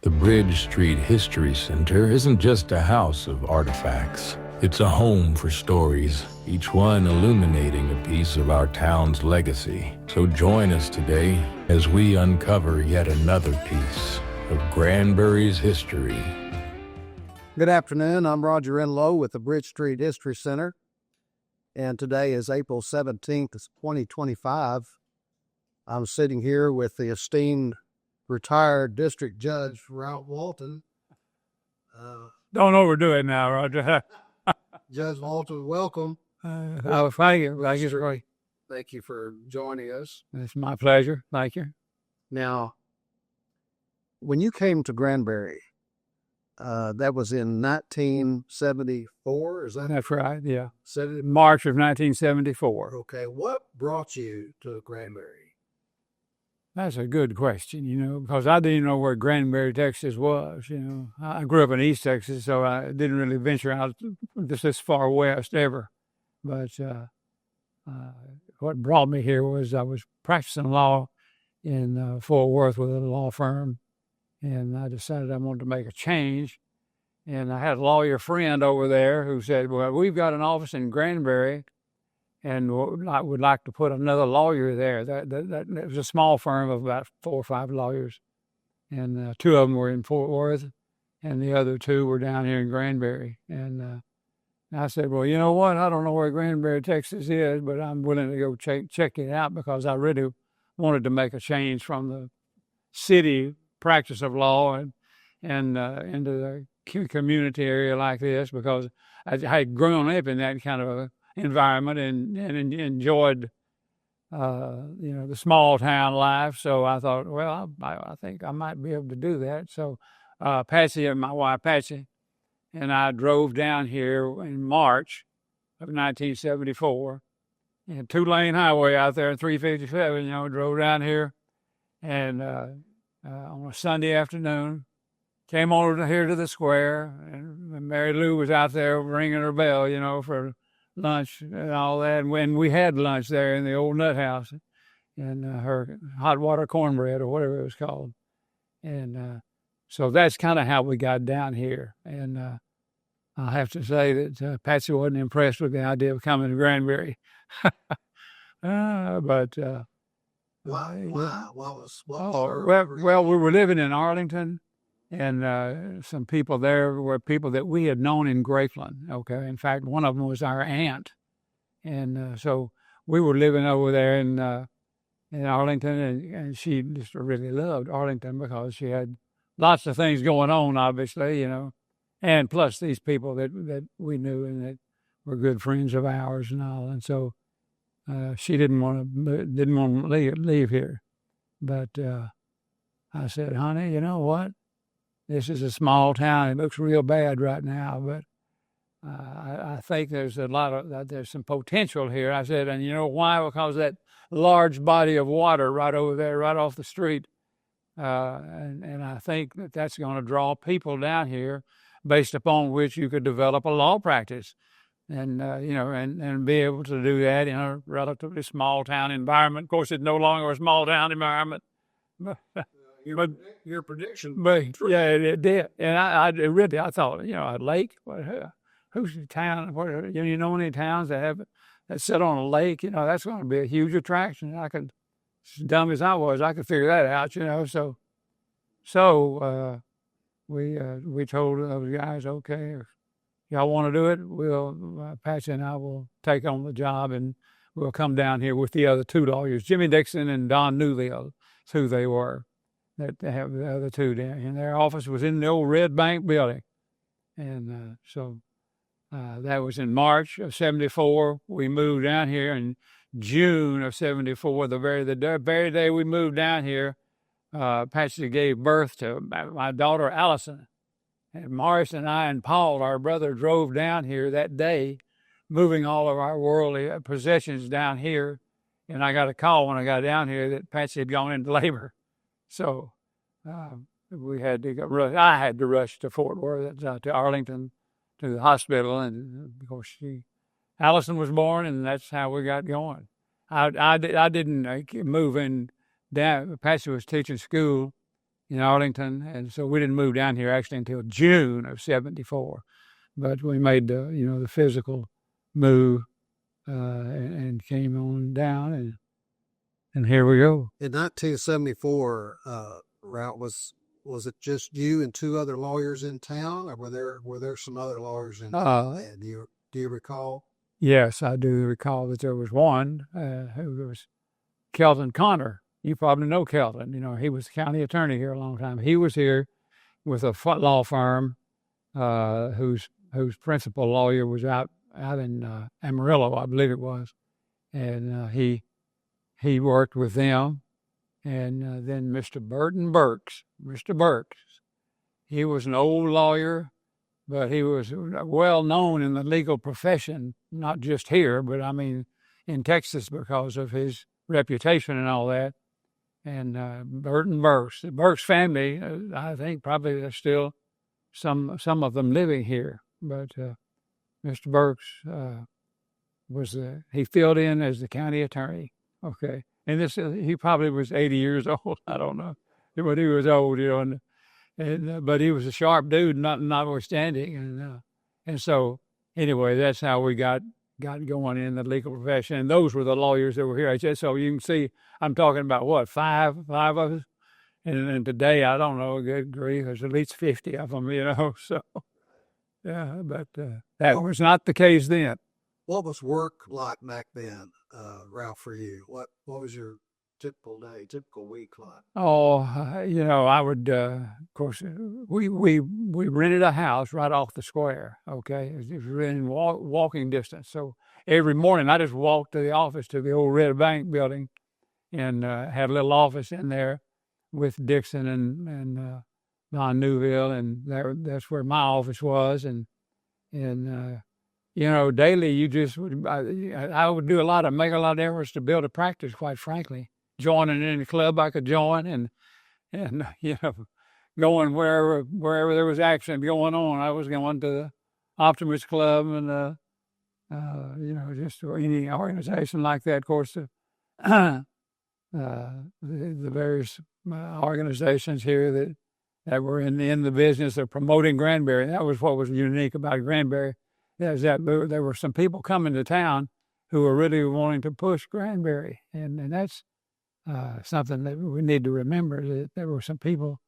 The Bridge Street History Center isn't just a house of artifacts. It's a home for stories, each one illuminating a piece of our town's legacy. So join us today as we uncover yet another piece of Granbury's history. Good afternoon. I'm Roger Enlow with the Bridge Street History Center, and today is April 17th, 2025. I'm sitting here with the esteemed retired District Judge Walton. Don't overdo it now, Roger. Judge Walton, welcome. Thank you. Thank you, Roy. Thank you for joining us. It's my pleasure. Thank you. Now, when you came to Granbury, that was in 1974, is that? That's right, yeah. Said March of 1974. Okay, what brought you to Granbury? That's a good question, because I didn't know where Granbury, Texas was, I grew up in East Texas, so I didn't really venture out just this far west ever. But what brought me here was I was practicing law in Fort Worth with a law firm, and I decided I wanted to make a change. And I had a lawyer friend over there who said, well, we've got an office in Granbury, and I would like to put another lawyer there. That it was a small firm of about 4 or 5 lawyers, and 2 of them were in Fort Worth, and the other 2 were down here in Granbury. And I said, well, you know what? I don't know where Granbury, Texas is, but I'm willing to go check it out because I really wanted to make a change from the city practice of law and into the community area like this, because I had grown up in that kind of a environment and enjoyed the small town life. So I thought, well, I think I might be able to do that. So Patsy and my wife Patsy and I drove down here in March of 1974, and 2-lane highway out there, 357, drove down here, and on a Sunday afternoon came over here to the square, and Mary Lou was out there ringing her bell, for lunch and all that. And when we had lunch there in the old nut house, and her hot water cornbread or whatever it was called. And so that's kind of how we got down here. And I have to say that Patsy wasn't impressed with the idea of coming to Granbury. Why? Well, we were living in Arlington, and some people there were people that we had known in Grapeland. Okay, in fact, one of them was our aunt, and so we were living over there in Arlington, and she just really loved Arlington because she had lots of things going on, obviously, and plus these people that we knew and that were good friends of ours and all, and so she didn't want to leave here, but I said, honey, you know what? This is a small town. It looks real bad right now, but I think there's there's some potential here. I said, and you know why? Because that large body of water right over there, right off the street, and I think that's going to draw people down here, based upon which you could develop a law practice, and and be able to do that in a relatively small town environment. Of course, it's no longer a small town environment. But your prediction, yeah, it did, and I thought, a lake. Who's the town? You know any towns that sit on a lake? That's going to be a huge attraction. I could, as dumb as I was, I could figure that out. So we told those guys, okay, if y'all want to do it, we'll Patsy and I will take on the job, and we'll come down here with the other 2 lawyers, Jimmy Dixon and Don Newville, who they were. That they have the other 2 down, and their office was in the old Red Bank building, and so that was in March of '74. We moved down here in June of '74. The very day we moved down here, Patsy gave birth to my daughter Allison, and Morris and I and Paul, our brother, drove down here that day, moving all of our worldly possessions down here. And I got a call when I got down here that Patsy had gone into labor. So we had to go. I had to rush to Fort Worth, to Arlington, to the hospital, and of course Allison was born, and that's how we got going. I didn't move in down. Patsy was teaching school in Arlington, and so we didn't move down here actually until June of '74. But we made the physical move and came on down, and here we go. In 1974, was it just you and two other lawyers in town, or were there some other lawyers in town? Do you recall? Yes, I do recall that there was one who was Kelton Connor. You probably know Kelton. He was the county attorney here a long time. He was here with a law firm whose principal lawyer was out in Amarillo, I believe it was, and he worked with them. And then Mr. Burks, he was an old lawyer, but he was well known in the legal profession, not just here, but I mean in Texas because of his reputation and all that. And Burton Burks, the Burks family, I think probably there's still some of them living here. But Mr. Burks he filled in as the county attorney. Okay. And he probably was 80 years old. I don't know, but he was old, but he was a sharp dude, notwithstanding. And so anyway, that's how we got going in the legal profession. And those were the lawyers that were here. So you can see, I'm talking about what, five of us? And today, I don't know, good grief, there's at least 50 of them, so yeah, but that was not the case then. What was work like back then, Ralph, for you? What was your typical day, typical week like? Oh, I would, of course, we rented a house right off the square, okay? It was within walking distance. So every morning I just walked to the office, to the old Red Bank building, and had a little office in there with Dixon and Don Newville, and that's where my office was. And daily you just would, I would make a lot of efforts to build a practice, quite frankly. Joining any club I could join, and going wherever there was action going on. I was going to the Optimist Club and just any organization like that. Of course, the various organizations here that were in the business of promoting Granbury. That was what was unique about Granbury. Is that there were some people coming to town who were really wanting to push Granbury, and that's something that we need to remember, that there were some people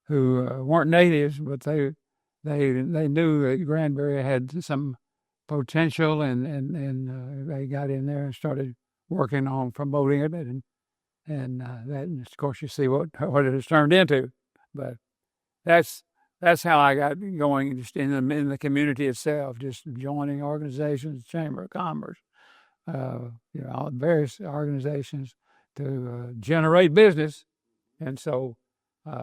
who weren't natives, but they knew that Granbury had some potential, and they got in there and started working on promoting it, and that, of course, you see what it has turned into. But that's how I got going, just in the community itself, just joining organizations, Chamber of Commerce, various organizations to generate business. And so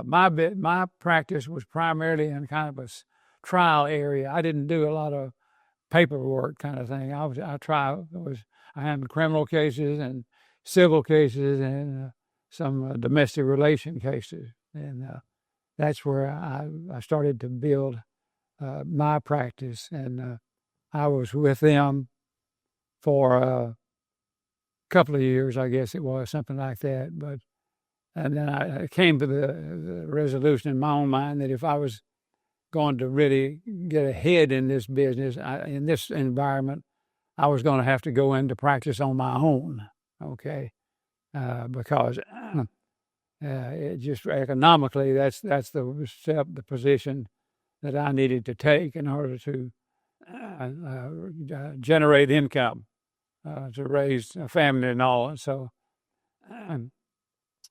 my practice was primarily in kind of a trial area. I didn't do a lot of paperwork kind of thing. I handled criminal cases and civil cases and some domestic relation cases. And that's where I started to build my practice. And I was with them for a couple of years, I guess it was, something like that. And then I came to the resolution in my own mind that if I was going to really get ahead in this business, in this environment, I was going to have to go into practice on my own, okay? Because it just economically, that's the position that I needed to take in order to generate income, to raise a family and all. And so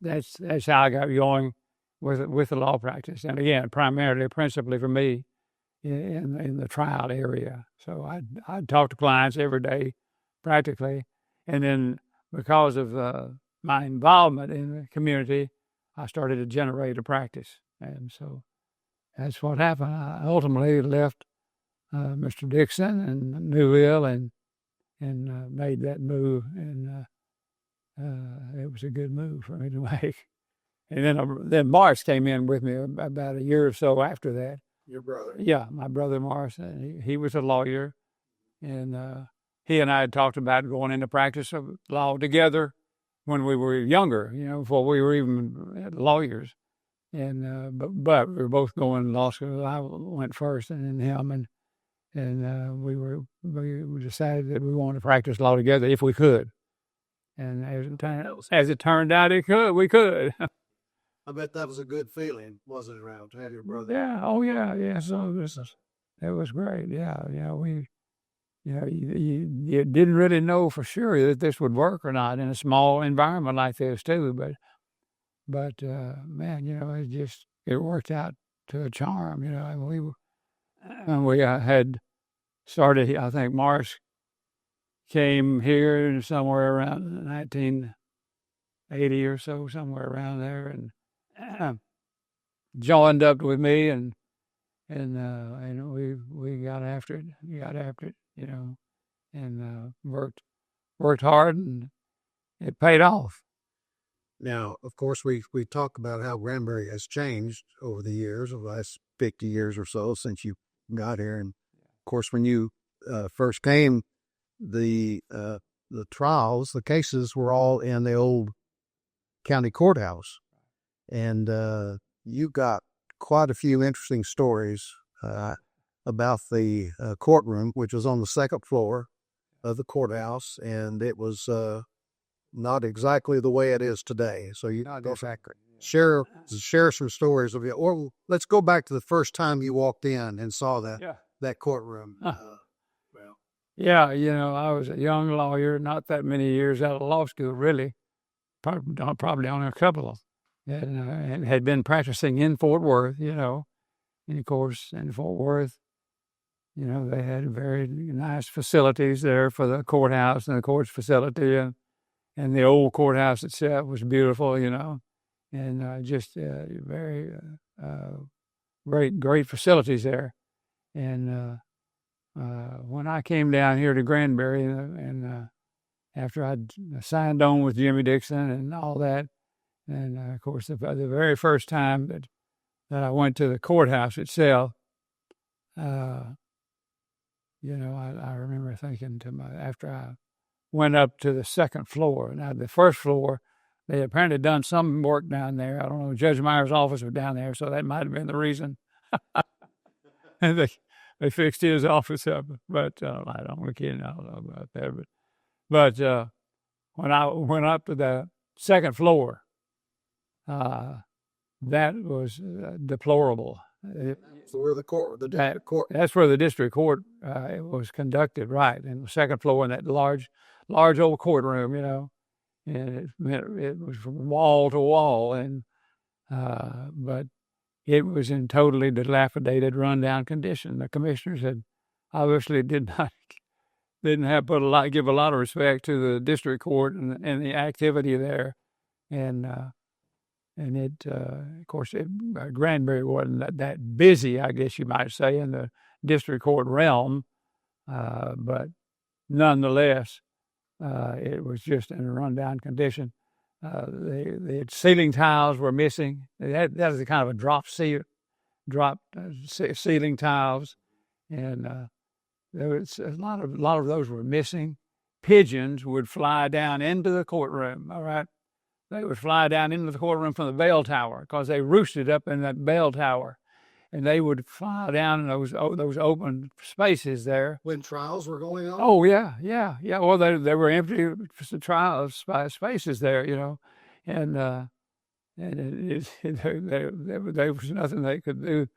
that's how I got going with the law practice. And again, principally for me in the trial area. So I'd talk to clients every day, practically. And then because of my involvement in the community, I started to generate a practice. And so that's what happened. I ultimately left Mr. Dixon and Newville and made that move. And it was a good move for me to make. And then Morris came in with me about a year or so after that. Your brother? Yeah, my brother Morris. He was a lawyer. And he and I had talked about going into practice of law together when we were younger, before we were even lawyers. and but we were both going to law school. I went first, and then him, and we decided that we wanted to practice law together if we could. And as it turned out, we could. I bet that was a good feeling, wasn't it, around to have your brother? Yeah. Oh, yeah. So it was great. Yeah. You didn't really know for sure that this would work or not in a small environment like this too. But man, it worked out to a charm. And we had started. I think Morris came here somewhere around 1980 or so, somewhere around there, and joined up with me, and we got after it, and worked hard, and it paid off. Now, of course, we talk about how Granbury has changed over the years, the last 50 years or so since you got here. And of course, when you first came, the trials, the cases were all in the old county courthouse, and you got quite a few interesting stories about the courtroom, which was on the second floor of the courthouse, and it was not exactly the way it is today. So you share some stories of it, or let's go back to the first time you walked in and saw that courtroom. Yeah, I was a young lawyer, not that many years out of law school, really, probably only a couple of, and had been practicing in Fort Worth, and of course in Fort Worth, they had very nice facilities there for the courthouse and the courts facility, and the old courthouse itself was beautiful, and just very great facilities there. And when I came down here to Granbury, and after I'd signed on with Jimmy Dixon and all that, and of course the very first time that I went to the courthouse itself, I remember thinking after I went up to the second floor. Now, the first floor, they apparently done some work down there. I don't know. Judge Meyer's office was down there, so that might have been the reason. And they fixed his office up, but I don't know about that. But when I went up to the second floor, that was deplorable. Where the district court. That's where the district court was conducted, right, in the second floor in that large old courtroom, and it was from wall to wall, and but it was in totally dilapidated, rundown condition. The commissioners had obviously didn't give a lot of respect to the district court and the activity there, and it, of course, Granbury wasn't that busy, I guess you might say, in the district court realm, but nonetheless, it was just in a rundown condition. The ceiling tiles were missing. That is a kind of a drop ceiling tiles, and there was a lot of those were missing. Pigeons would fly down into the courtroom. All right. They would fly down into the courtroom from the bell tower because they roosted up in that bell tower, and they would fly down in those open spaces there. When trials were going on? Oh, yeah. Well, they were empty trial spaces there, and there was nothing they could do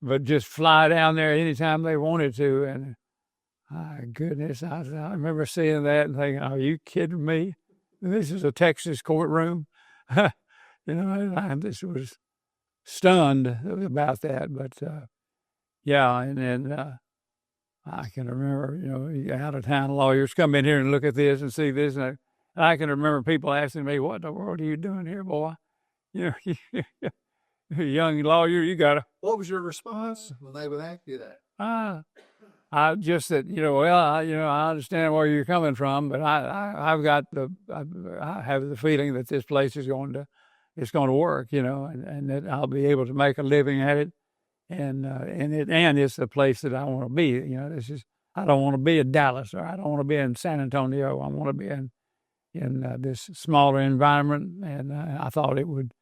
but just fly down there anytime they wanted to. And my goodness, I remember seeing that and thinking, "Are you kidding me? This is a Texas courtroom." I just was stunned about that. But yeah, and then I can remember, out of town lawyers come in here and look at this and see this, and I can remember people asking me, "What in the world are you doing here, boy? You're a young lawyer. You gotta." What was your response when they would ask you that? I just said, I understand where you're coming from, but I have the feeling that this place is going to work, and that I'll be able to make a living at it, and it's the place that I want to be. I don't want to be in Dallas, or I don't want to be in San Antonio. I want to be in this smaller environment, and I thought it would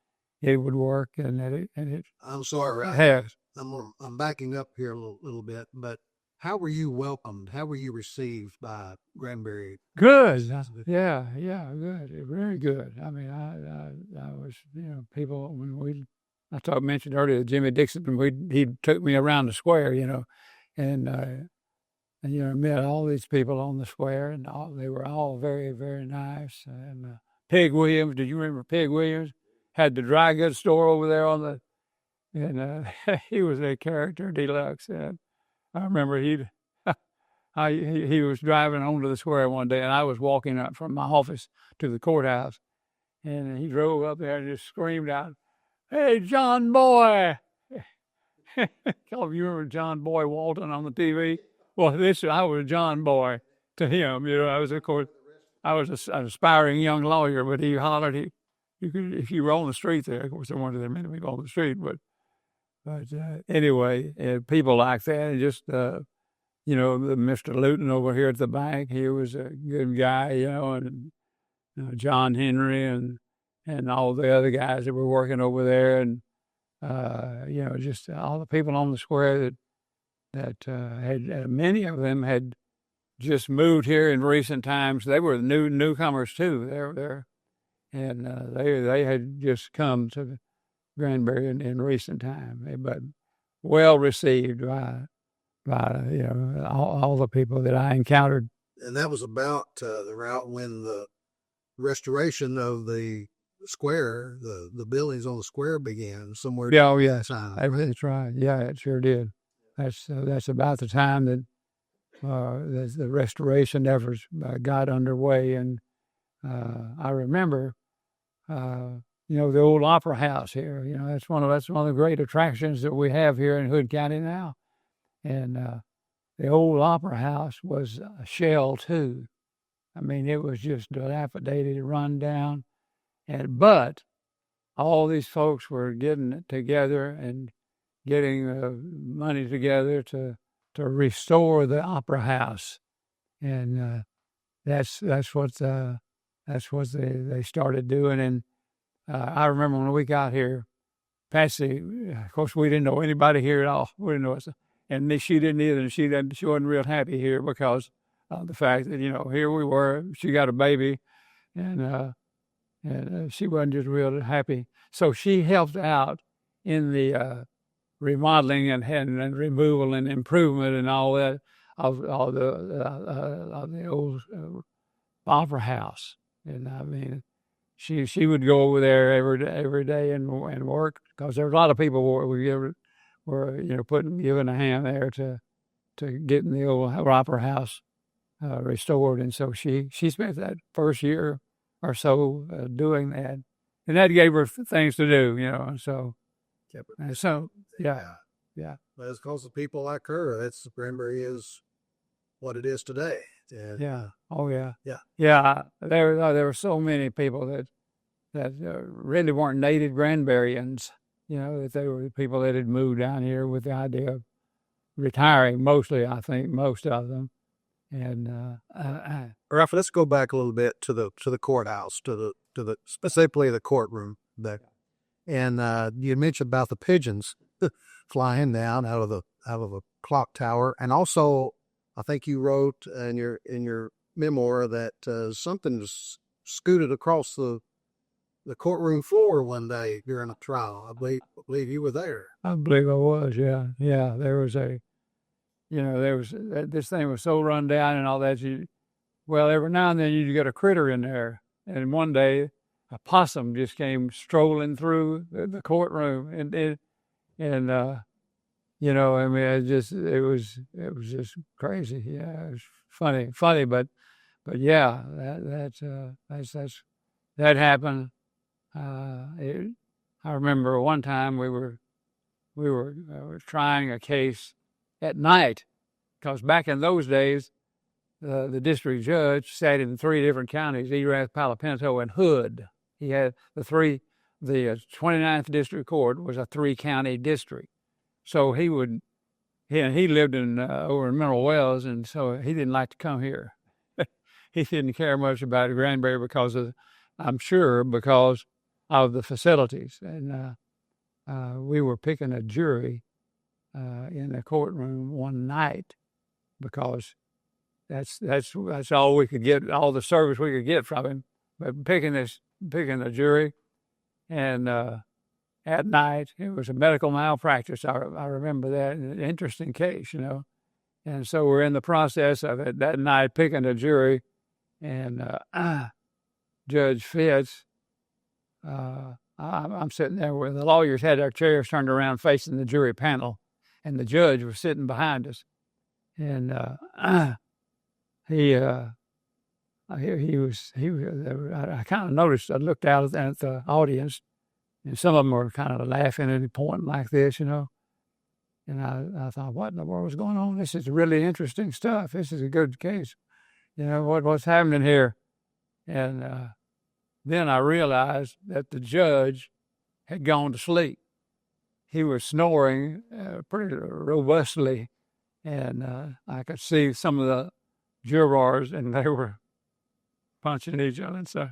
it would work, and it I'm sorry. has. I'm backing up here a little bit, but how were you welcomed? How were you received by Granbury? Good. Yeah, yeah, good. Very good. I mean, I was, people, mentioned earlier Jimmy Dixon, he took me around the square, and, met all these people on the square, and they were all very, very nice. And Peg Williams, do you remember Peg Williams? Had the dry goods store over there and he was a character deluxe. And I remember he was driving onto the square one day, and I was walking up from my office to the courthouse, and he drove up there and just screamed out, "Hey, John Boy!" Oh, you remember John Boy Walton on the TV? Well, I was John Boy to him. I was, of course, an aspiring young lawyer, but he hollered. If you were on the street there, of course, there weren't that many people on the street, but anyway, people like that, and just Mr. Luton over here at the bank, he was a good guy, and John Henry and all the other guys that were working over there, and just all the people on the square that had many of them had just moved here in recent times. They were newcomers too. And they had just come to Granbury in recent time, but well received by all the people that I encountered. And that was about the route when the restoration of the square, the buildings on the square began somewhere. Yeah, oh yes, that's right. Yeah, it sure did. That's about the time that the restoration efforts got underway, and I remember, the old Opera House here. That's one of the great attractions that we have here in Hood County now. And the old Opera House was a shell too. I mean, it was just dilapidated, run down, but all these folks were getting it together and getting money together to restore the Opera House, and that's what they started doing. And I remember when we got here, Patsy, of course, we didn't know anybody here at all. We didn't know us. And she didn't either. And she wasn't real happy here because of the fact that, here we were, she got a baby, and she wasn't just real happy. So she helped out in the remodeling and removal and improvement and all that of the old Opera House. And I mean, she would go over there every day and work, because there were a lot of people were giving a hand there to getting the old Opera House restored. And so she spent that first year or so doing that, and that gave her things to do, and so yeah. But it's because of people like her, that's Granbury is what it is today. Yeah. Oh yeah. Yeah. Yeah. There were so many people that really weren't native Granburyans. That they were people that had moved down here with the idea of retiring. Mostly, I think, most of them. And Ralph, let's go back a little bit to the courthouse, to the specifically the courtroom there. And you mentioned about the pigeons flying down out of a clock tower, and also I think you wrote in your memoir that something scooted across the courtroom floor one day during a trial. I believe you were there. I believe I was. Yeah. There was this thing was so run down and all that. Every now and then you get a critter in there, and one day a possum just came strolling through the courtroom, and I mean, it was just crazy. Yeah, it was funny, but yeah, that happened. I remember one time we were trying a case at night, because back in those days, the district judge sat in 3 different counties: Erath, Palo Pinto, and Hood. He had the 29th District Court was a 3-county district. So he lived over in Mineral Wells, and so he didn't like to come here. He didn't care much about Granbury because of the facilities. And we were picking a jury in the courtroom one night because that's all we could get, all the service we could get from him. But picking a jury, and at night it was a medical malpractice. I remember that, an interesting case, And so we're in the process of it that night picking a jury, and Judge Fitz. I'm sitting there where the lawyers had their chairs turned around facing the jury panel, and the judge was sitting behind us, and he was. I kind of noticed. I looked out at the audience, and some of them were kind of laughing and pointing like this, And I thought, what in the world was going on? This is really interesting stuff. This is a good case. What's happening here? And then I realized that the judge had gone to sleep. He was snoring pretty robustly, and I could see some of the jurors, and they were punching each other. And so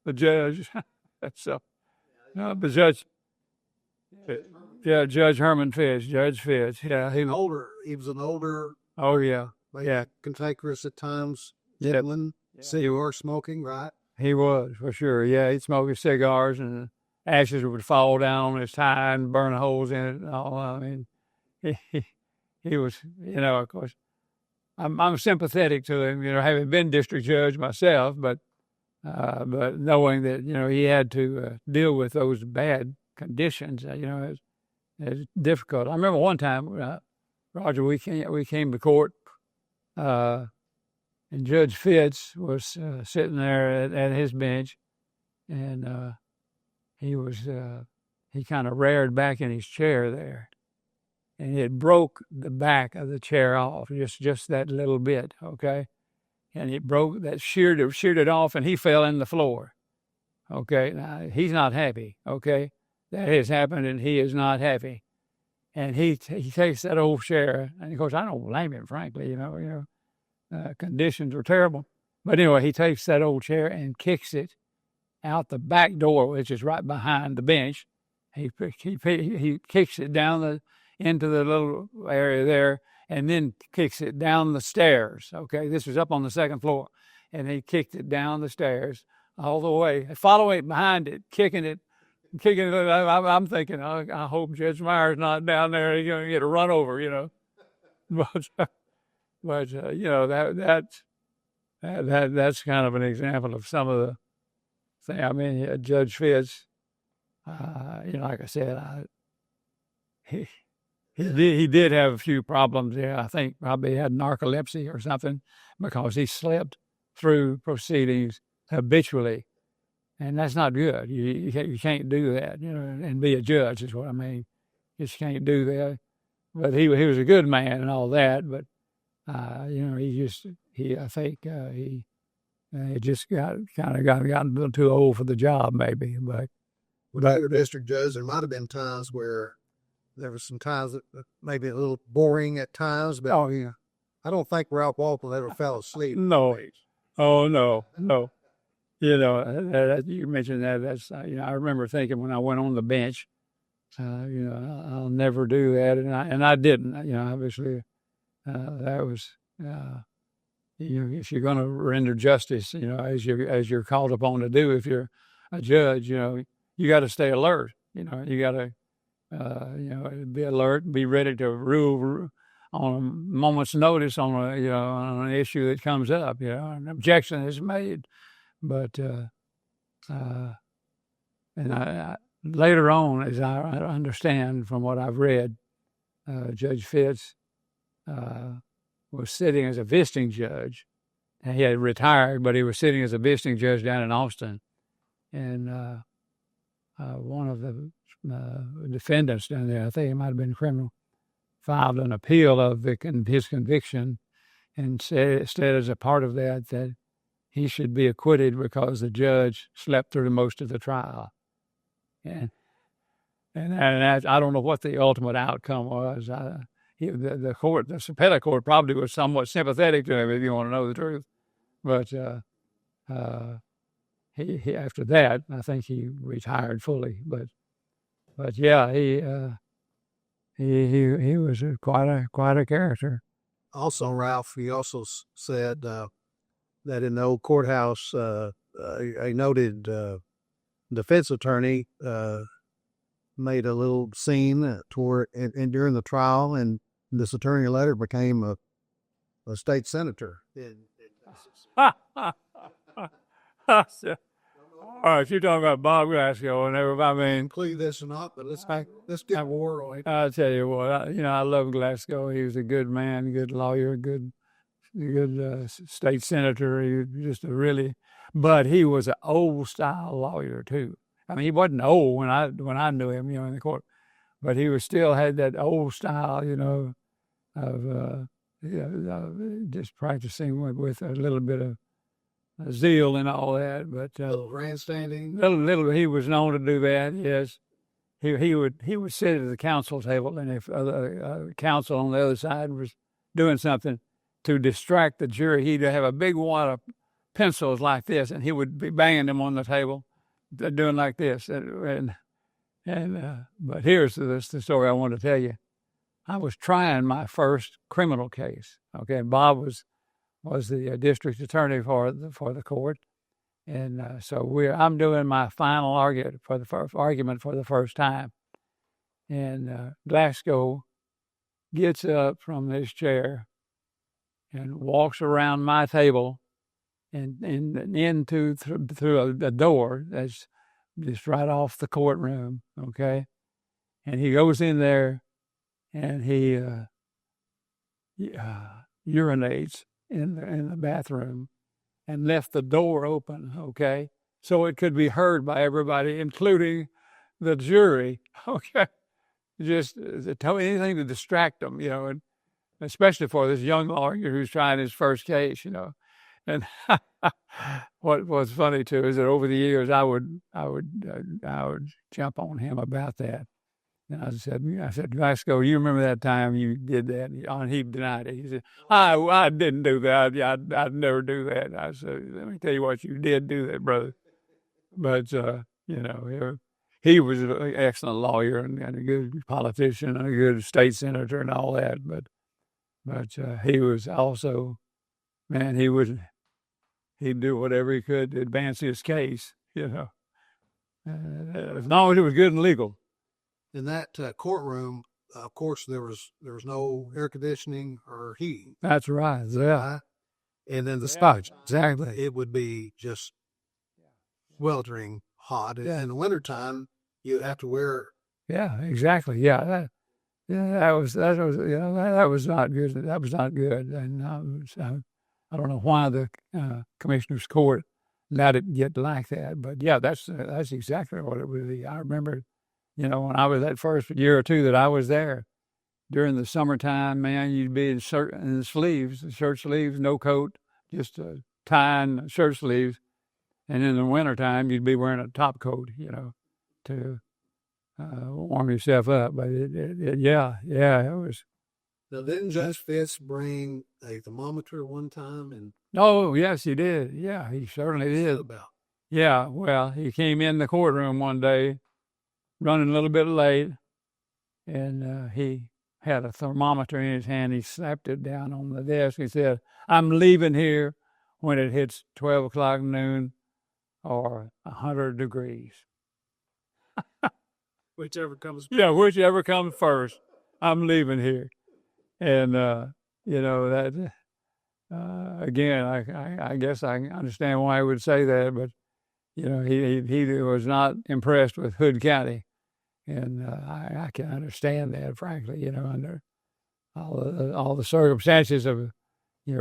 the judge, the judge, Judge Herman Fitz, Judge Fitz, He was an older. Oh yeah, cantankerous at times. Yeah. Gentleman, cigar smoking, right? He was, for sure. Yeah, he'd smoke his cigars, and ashes would fall down on his tie and burn holes in it and all. I mean, he was, of course, I'm sympathetic to him, having been district judge myself, but knowing that, he had to deal with those bad conditions, it's difficult. I remember one time, Roger, we came to court, and Judge Fitz was sitting there at his bench, and he kind of reared back in his chair there, and it broke the back of the chair off, just that little bit, okay? And it broke, that sheared it off, and he fell in the floor, okay? Now, he's not happy, okay? That has happened, and he is not happy. And he takes that old chair, and of course, I don't blame him, frankly, conditions were terrible. But anyway, he takes that old chair and kicks it out the back door, which is right behind the bench. He kicks it down into the little area there, and then kicks it down the stairs. Okay, this was up on the second floor, and he kicked it down the stairs all the way, following behind it, kicking it. I'm thinking, I hope Judge Meyer's not down there. He's going to get a run over, But that's kind of an example of some of the things. I mean, Judge Fitz, like I said, he did have a few problems there. I think probably had narcolepsy or something because he slept through proceedings habitually, and that's not good. You can't do that, and be a judge is what I mean. You just can't do that. But he was a good man and all that, but. He just gotten a little too old for the job, maybe. But without your district judge, there might have been times where there were some times that maybe a little boring at times. But oh yeah, I don't think Ralph Walton ever fell asleep. No, oh no. You mentioned that. That's I remember thinking when I went on the bench, I'll never do that, and I didn't. Obviously. That was, if you're going to render justice, as you're called upon to do, if you're a judge, you got to stay alert. You got to, be alert, be ready to rule on a moment's notice on an issue that comes up. An objection is made, but and later on, as I understand from what I've read, Judge Fitz. Was sitting as a visiting judge. And he had retired, but he was sitting as a visiting judge down in Austin. And one of the defendants down there, I think it might have been criminal, filed an appeal of his conviction and said as a part of that he should be acquitted because the judge slept through most of the trial. And I don't know what the ultimate outcome was. The court, the appellate court, probably was somewhat sympathetic to him, if you want to know the truth. But he after that, I think he retired fully. But yeah, he was quite a character. Also, Ralph, he also said that in the old courthouse, a noted defense attorney made a little scene toward and during the trial, and this attorney later became a state senator. All right, you're talking about Bob Glasgow and everybody. I mean, Include this or not, but let's get war. I'll tell you what. I love Glasgow. He was a good man, good lawyer, good state senator. He was just but he was an old style lawyer too. I mean, he wasn't old when I knew him, in the court, but he was still had that old style, of just practicing with a little bit of zeal and all that. But little grandstanding. Little he was known to do that. Yes, he would sit at the counsel table, and if counsel on the other side was doing something to distract the jury, he'd have a big wad of pencils like this, and he would be banging them on the table, doing like this. But here's the story I want to tell you. I was trying my first criminal case. Okay, Bob was the district attorney for the court, and so I'm doing my final argument for the first time, and Glasgow gets up from his chair and walks around my table and into through a door that's just right off the courtroom, okay? And he goes in there and he urinates in the bathroom and left the door open, okay? So it could be heard by everybody, including the jury, okay? Just anything to distract them, and especially for this young lawyer who's trying his first case, And what was funny too is that over the years I would jump on him about that, and I said, Glasgow, you remember that time you did that? And he denied it. He said, I didn't do that. I'd never do that. I said, let me tell you what, you did do that, brother. But he was an excellent lawyer and a good politician and a good state senator and all that. But he was also, man, he'd do whatever he could to advance his case, as long as it was good and legal. In that courtroom, of course, there was no air conditioning or heating. That's right. Yeah. And then the spot, exactly. It would be just sweltering hot. Yeah. In the wintertime, you have to wear. Yeah, exactly. Yeah, that was that was not good. That was not good. And I don't know why the commissioner's court let it get like that, but yeah, that's exactly what it would be. I remember, when I was that first year or two that I was there during the summertime, man, you'd be in the sleeves, the shirt sleeves, no coat, just a tie and shirt sleeves. And in the wintertime, you'd be wearing a top coat, to warm yourself up. But it was. Now, didn't Judge Fitz bring a thermometer one time? And oh, yes, he did. Yeah, he certainly did. Yeah, well, he came in the courtroom one day, running a little bit late, and he had a thermometer in his hand. He slapped it down on the desk. He said, I'm leaving here when it hits 12 o'clock noon or 100 degrees. Whichever comes first. Yeah, whichever comes first. I'm leaving here. And, that, again, I guess I understand why he would say that, but, he was not impressed with Hood County. And I can understand that, frankly, under all the circumstances of,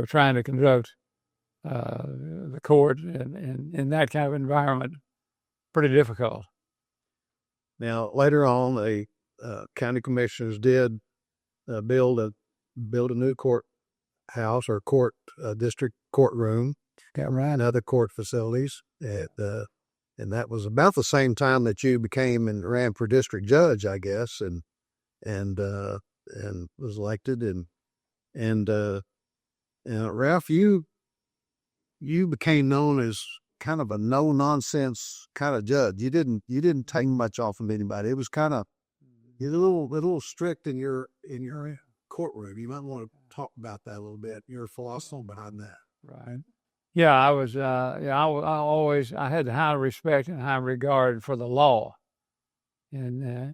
trying to conduct the court in that kind of environment, pretty difficult. Now, later on, the county commissioners did build a new courthouse or district courtroom. Got right. And other court facilities. And that was about the same time that you became and ran for district judge, I guess, and was elected. And Ralph, you became known as kind of a no nonsense kind of judge. You didn't take much off of anybody. It was kind of, you're a little strict in your courtroom. You might want to talk about that a little bit. Your philosophy behind that. Right. Yeah, I was. I had high respect and high regard for the law, and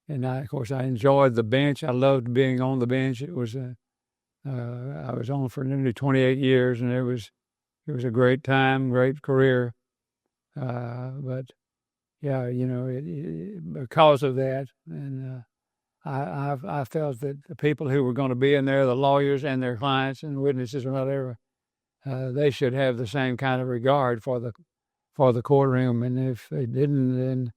of course I enjoyed the bench. I loved being on the bench. It was I was on for nearly 28 years, and it was a great time, great career. But yeah, because of that, and I felt that the people who were going to be in there, the lawyers and their clients and witnesses or whatever, they should have the same kind of regard for the courtroom. And if they didn't, then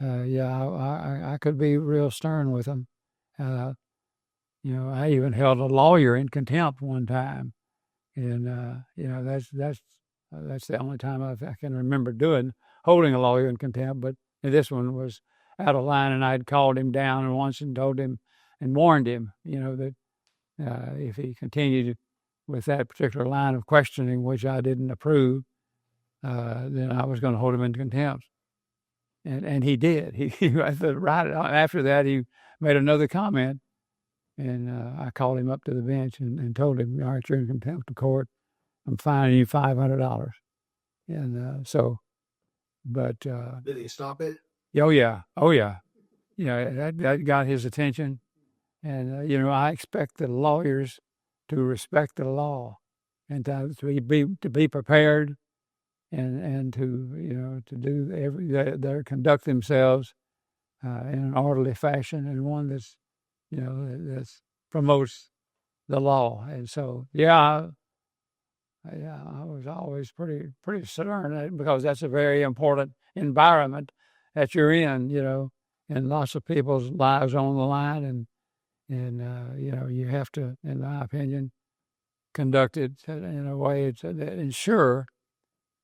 I could be real stern with them. I even held a lawyer in contempt one time, and that's the only time I can remember holding a lawyer in contempt. But this one was out of line, and I'd called him down once and told him and warned him, that if he continued with that particular line of questioning, which I didn't approve, then I was going to hold him in contempt. And he did. He right after that, he made another comment, and I called him up to the bench and told him, "All right, you're in contempt of court. I'm fining you $500." And but did he stop it? Oh yeah. That got his attention, and I expect the lawyers to respect the law, and to be prepared, and to do conduct themselves in an orderly fashion, and one that's promotes the law. And so I was always pretty stern, because that's a very important environment that you're in, and lots of people's lives on the line, and you have to, in my opinion, conduct it in a way to ensure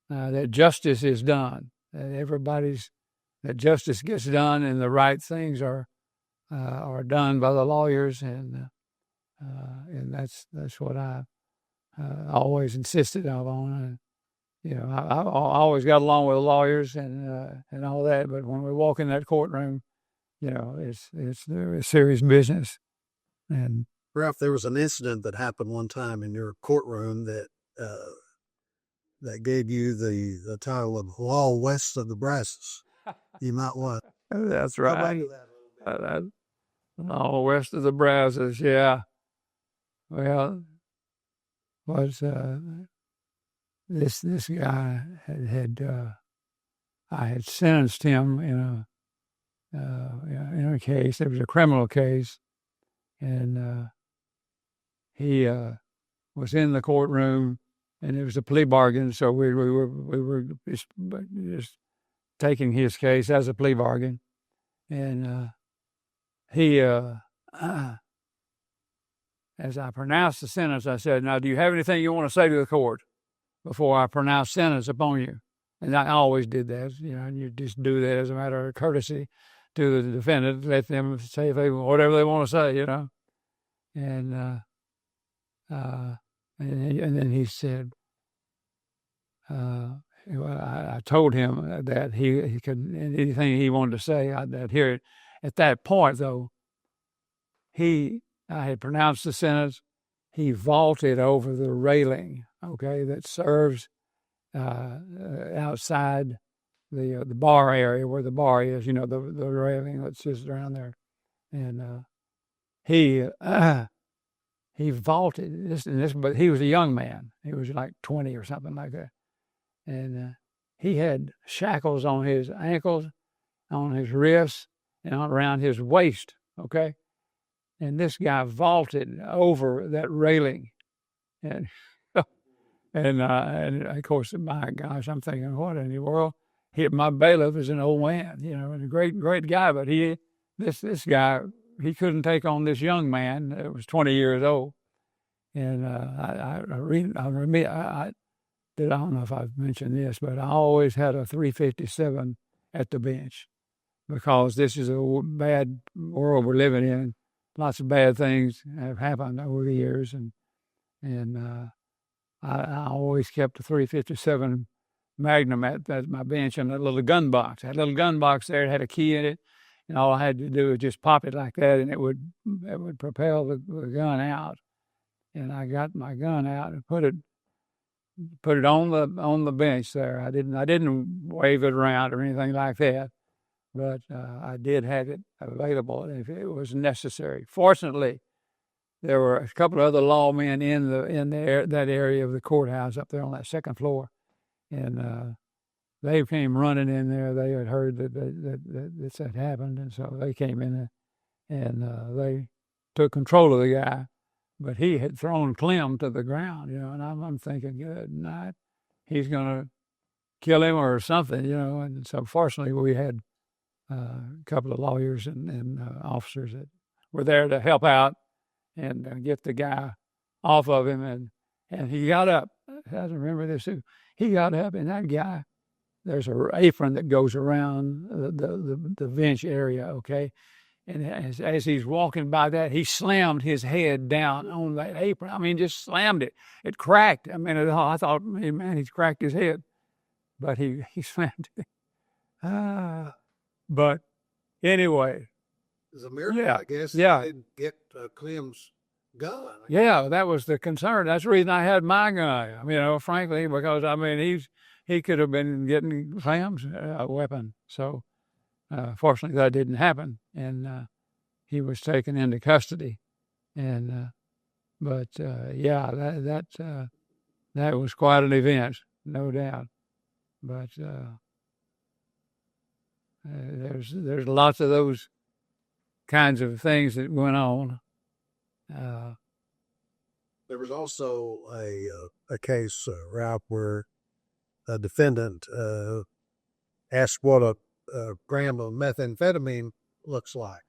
that justice is done, that justice gets done, and the right things are done by the lawyers, and that's what I always insisted on. I always got along with the lawyers and all that, but when we walk in that courtroom, it's very serious business. And Ralph, there was an incident that happened one time in your courtroom that gave you the title of Law West of the Brazos. You might want. That's right. Law West of the Brazos, yeah. Well, was this guy I had sentenced him in a case. It was a criminal case, and he was in the courtroom, and it was a plea bargain. So we were just taking his case as a plea bargain, and he. As I pronounced the sentence, I said, "Now, do you have anything you want to say to the court before I pronounce sentence upon you?" And I always did that, and you just do that as a matter of courtesy to the defendant, let them say whatever they want to say, And then he said, I told him that he could, anything he wanted to say, I'd hear it. At that point, though, I had pronounced the sentence. He vaulted over the railing, that serves outside the bar area where the bar is, the railing that sits around there. And he vaulted but he was a young man. He was like 20 or something like that. And he had shackles on his ankles, on his wrists, and around his waist, And this guy vaulted over that railing, and and of course, my gosh, I'm thinking, what in the world? My bailiff is an old man, and a great guy, but this guy, he couldn't take on this young man that was 20 years old. And I don't know if I've mentioned this, but I always had a 357 at the bench, because this is a bad world we're living in. Lots of bad things have happened over the years, and I always kept a 357 Magnum at my bench and a little gun box. I had a little gun box there. It had a key in it, and all I had to do was just pop it like that, and it would propel the gun out. And I got my gun out and put it on the bench there. I didn't wave it around or anything like that, but I did have it available if it was necessary. Fortunately, there were a couple of other lawmen in that area of the courthouse up there on that second floor, and they came running in there. They had heard that this had happened, and so they came in there, and they took control of the guy. But he had thrown Clem to the ground, and I'm thinking, good night, he's going to kill him or something, And so fortunately, we had a couple of lawyers and officers that were there to help out and get the guy off of him. And he got up. I remember this too. He got up, and that guy, there's an apron that goes around the bench area, okay? And as he's walking by that, he slammed his head down on that apron. I mean, just slammed it. It cracked. I mean, I thought, man, he's cracked his head. But he slammed it. But anyway. It's a miracle, Yeah, I guess. yeah. They didn't get Clem's gun. Yeah, that was the concern. That's the reason I had my gun, frankly, because, he could have been getting Clem's weapon. So, fortunately, that didn't happen, and he was taken into custody. And that was quite an event, no doubt. But there's lots of those kinds of things that went on. There was also a case, Ralph, where a defendant asked what a gram of methamphetamine looks like.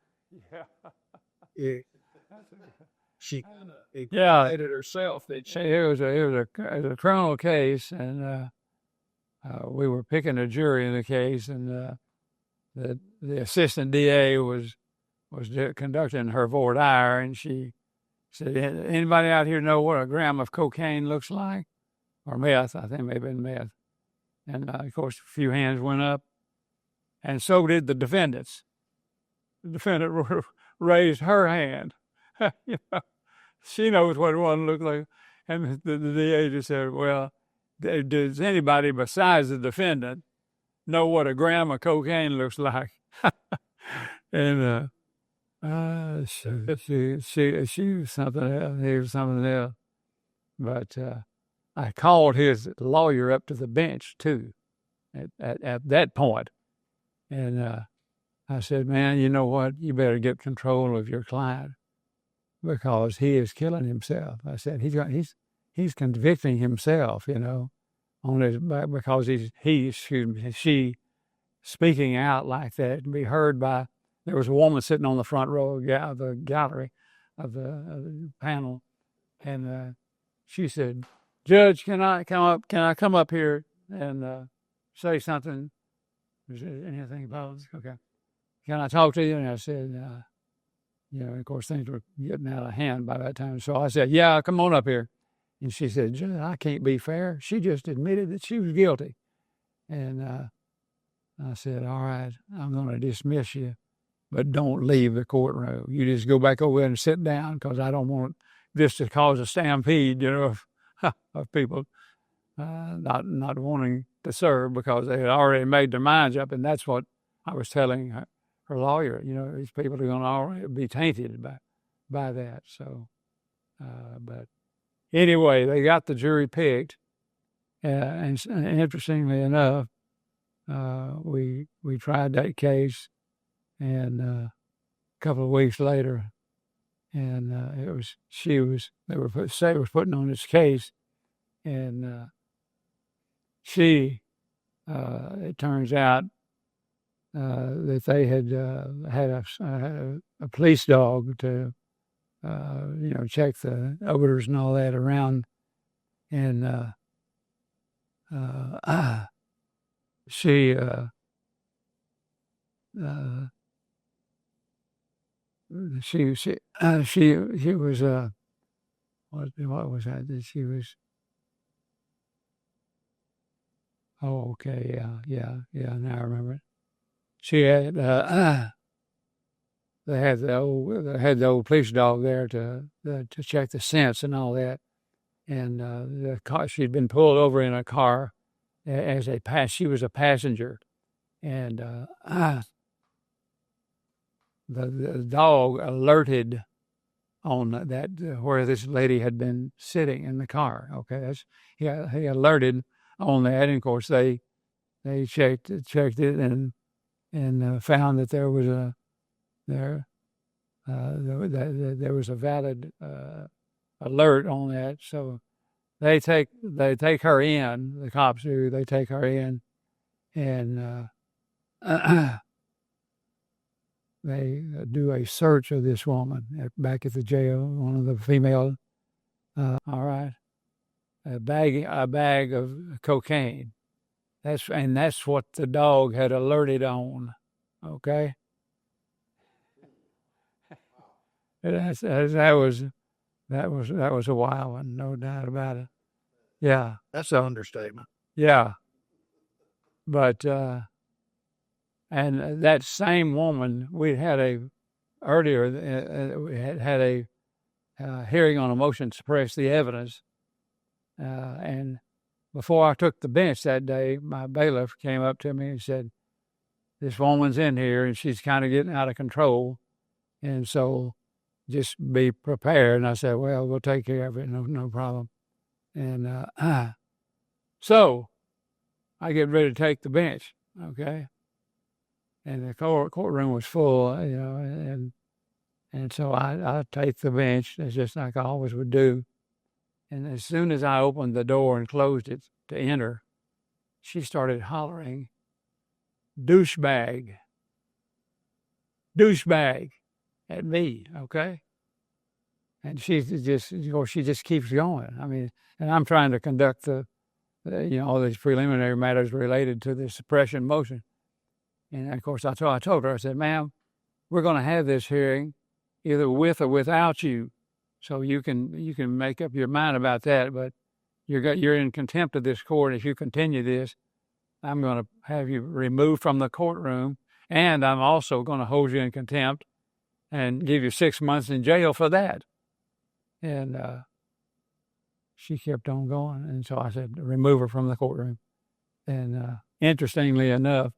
Yeah. She explained it herself. It was a criminal case, and we were picking a jury in the case, and the assistant DA was conducting her voir dire, and she said, "Anybody out here know what a gram of cocaine looks like, or meth?" I think it may have been meth. And of course, a few hands went up, and so did the defendants. The defendant raised her hand. She knows what one looked like. And the DA just said, "Well, does anybody besides the defendant know what a gram of cocaine looks like?" And she was something else. He was something else. But I called his lawyer up to the bench too, at that point, and I said, "Man, you know what? You better get control of your client because he is killing himself." I said, "He's convicting himself, on his back because she speaking out like that and be heard by." There was a woman sitting on the front row of the gallery of the panel, and she said, "Judge, can I come up? Can I come up here and say something? Is there anything about it? Okay. Can I talk to you?" And I said, of course, things were getting out of hand by that time. So I said, "Yeah, come on up here." And she said, "Judge, I can't be fair. She just admitted that she was guilty." And I said, "All right, I'm going to dismiss you, but don't leave the courtroom. You just go back over there and sit down because I don't want this to cause a stampede, of people not wanting to serve because they had already made their minds up." And that's what I was telling her lawyer. These people are going to already be tainted by that. So, but anyway, they got the jury picked, and interestingly enough, we tried that case, and a couple of weeks later, and they were putting on this case, and it turns out that they had had a police dog to check the odors and all that around, and she was what was that she was Oh, okay, yeah. Now I remember it. She had they had the old police dog there to check the scents and all that. And the car, she'd been pulled over in a car as she was a passenger, and the dog alerted on that where this lady had been sitting in the car. Okay, he alerted on that, and of course they checked it and found that there was there was a valid alert on that. So they take her in. The cops do. They take her in, and they do a search of this woman back at the jail. One of the female. All right, a bag of cocaine. That's what the dog had alerted on. Okay, that was a wild one, no doubt about it. Yeah, That's an understatement. yeah, but and that same woman, we had earlier we had a hearing on a motion to suppress the evidence, and before I took the bench that day, my bailiff came up to me and said, "This woman's in here and she's kind of getting out of control, and so just be prepared." And I said, "Well, we'll take care of it, no problem." And so I get ready to take the bench, okay, and the courtroom was full, and so I take the bench. It's just like I always would do. And as soon as I opened the door and closed it to enter, she started hollering, douchebag at me, okay? And she just keeps going. I mean, and I'm trying to conduct all these preliminary matters related to the suppression motion. And of course, I told her, I said, "Ma'am, we're going to have this hearing either with or without you. So you can make up your mind about that, but you're in contempt of this court. If you continue this, I'm going to have you removed from the courtroom, and I'm also going to hold you in contempt and give you 6 months in jail for that." And she kept on going, and so I said, "Remove her from the courtroom." And interestingly enough,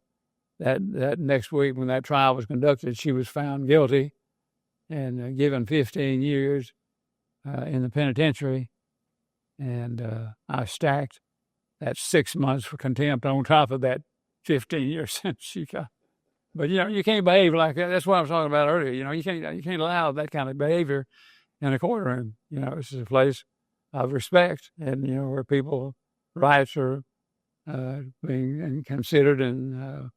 that next week when that trial was conducted, she was found guilty and given 15 years in the penitentiary, and I stacked that 6 months for contempt on top of that 15-year sentence she got. But you can't behave like that. That's what I was talking about earlier. You can't allow that kind of behavior in a courtroom. This is a place of respect, and where people's rights are being considered, and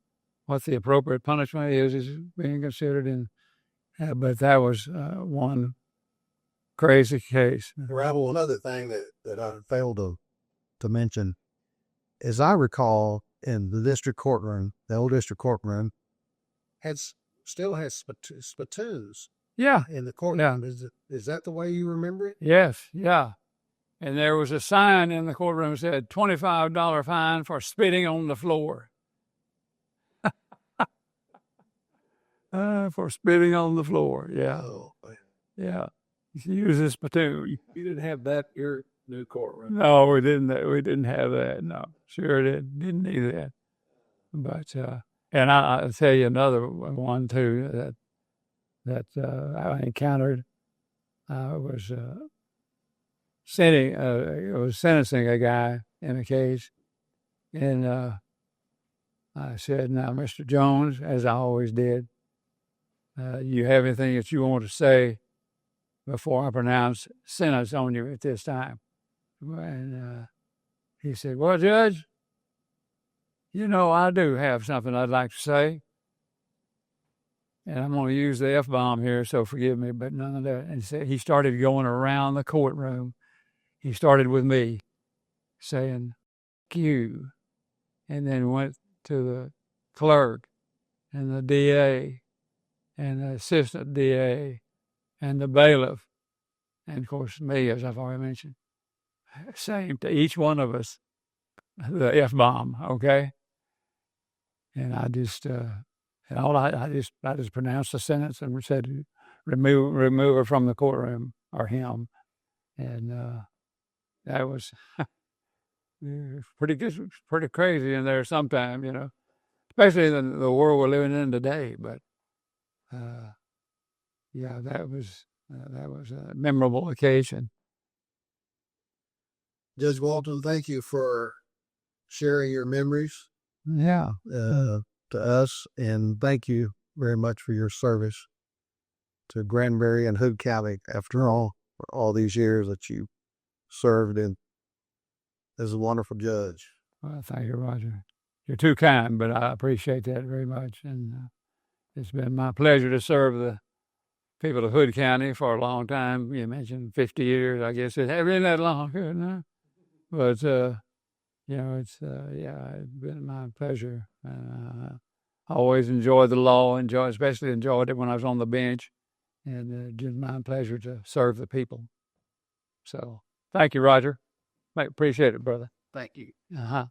what the appropriate punishment is being considered. And but that was one crazy case. Well, another thing that I failed to mention, as I recall, in the district courtroom, the old district courtroom, still has spittoons. Yeah. In the courtroom. Yeah. Is that the way you remember it? Yes. Yeah. And there was a sign in the courtroom that said $25 fine for spitting on the floor. For spitting on the floor. Yeah. Oh, yeah. You use a spittoon. You didn't have that in your new courtroom. No, we didn't. We didn't have that. No, sure didn't need that. But and I'll tell you another one too that I encountered. I was sentencing a guy in a case, and I said, "Now, Mr. Jones," as I always did, "you have anything that you want to say before I pronounce sentence on you at this time?" And he said, "Well, Judge, I do have something I'd like to say. And I'm going to use the F-bomb here, so forgive me, but none of that." And he started going around the courtroom. He started with me, saying, "F you," and then went to the clerk and the DA and the assistant DA and the bailiff, and of course me, as I've already mentioned, saying to each one of us, the F-bomb, okay? And I just, and all I just pronounced the sentence and said, remove her from the courtroom, or him. And that was pretty crazy in there sometimes, especially in the world we're living in today. But yeah, that was a memorable occasion. Judge Walton, thank you for sharing your memories Yeah. to us, and thank you very much for your service to Granbury and Hood County. After all these years that you served in as a wonderful judge. Well, thank you, Roger. You're too kind, but I appreciate that very much. And it's been my pleasure to serve the people of Hood County for a long time. You mentioned 50 years. I guess it hasn't been that long, no? But, it's been my pleasure. I always enjoyed the law, especially enjoyed it when I was on the bench. And it's just my pleasure to serve the people. So thank you, Roger. Appreciate it, brother. Thank you. Uh-huh.